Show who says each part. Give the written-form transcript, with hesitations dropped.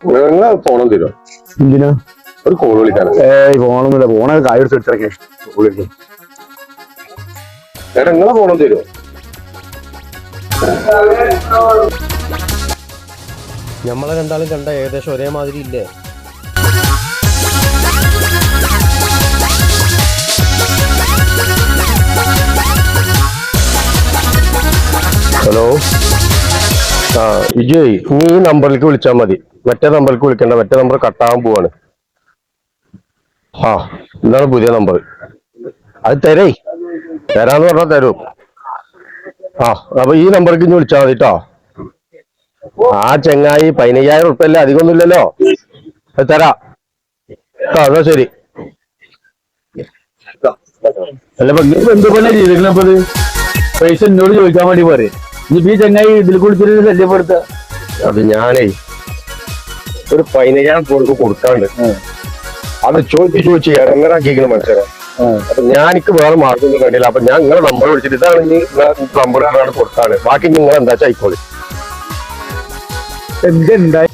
Speaker 1: ഫോണും തരും.
Speaker 2: എന്തിനാ?
Speaker 1: ഒരു കോൾ വിളിക്കാൻ.
Speaker 2: ഫോണൊന്നുമില്ല, ഫോണൊക്കെ കായ് എടുത്തിറക്കേ.
Speaker 1: നിങ്ങളെ ഫോണും തരും.
Speaker 3: നമ്മളെ രണ്ടാളും കണ്ട ഏകദേശം ഒരേ മാതിരി ഇല്ലേ?
Speaker 1: ഹലോ, വിജയ്, നീ ഈ നമ്പറിലേക്ക് വിളിച്ചാൽ മതി. മറ്റേ നമ്പറിലേക്ക് വിളിക്കണ്ട, മറ്റേ നമ്പർ കട്ടാകാൻ പോവാണ്. ഇതാണ് പുതിയ നമ്പർ. അത് തരാന്ന് പറഞ്ഞാൽ തരൂ. അപ്പൊ ഈ നമ്പറിലേക്ക് ഇനി വിളിച്ചാൽ മതി കേട്ടോ. ചെങ്ങായി 15,000 ഉറുപ്പല്ലേ, അധികമൊന്നുമില്ലല്ലോ. അത് തരാ. എന്നാ ശരി.
Speaker 2: അല്ല എന്ത് പോലെ ചെയ്തത്? പൈസ എന്നോട് ചോദിക്കാൻ വേണ്ടി പറയും. ഇനി ഈ ചങ്ങായി ഇതിൽ കുളിച്ചിട്ട് ശല്യപ്പെടുത്ത.
Speaker 1: അത് ഞാനേ ഒരു 15,000 കൊടുക്കാണ്ട് അത് ചോദിച്ച് ഇറങ്ങാക്കിക്കണം മനസ്സിലാ. അപ്പൊ ഞാനിക്ക് വേറെ മാർക്കൊന്നും കണ്ടില്ല. അപ്പൊ ഞാൻ നിങ്ങളെ നമ്പർ വിളിച്ചിട്ട് ഇതാണ് നമ്പർ കൊടുത്താണ്. ബാക്കി നിങ്ങൾ എന്താ ആയിക്കോളി.
Speaker 2: എന്തുണ്ടായി?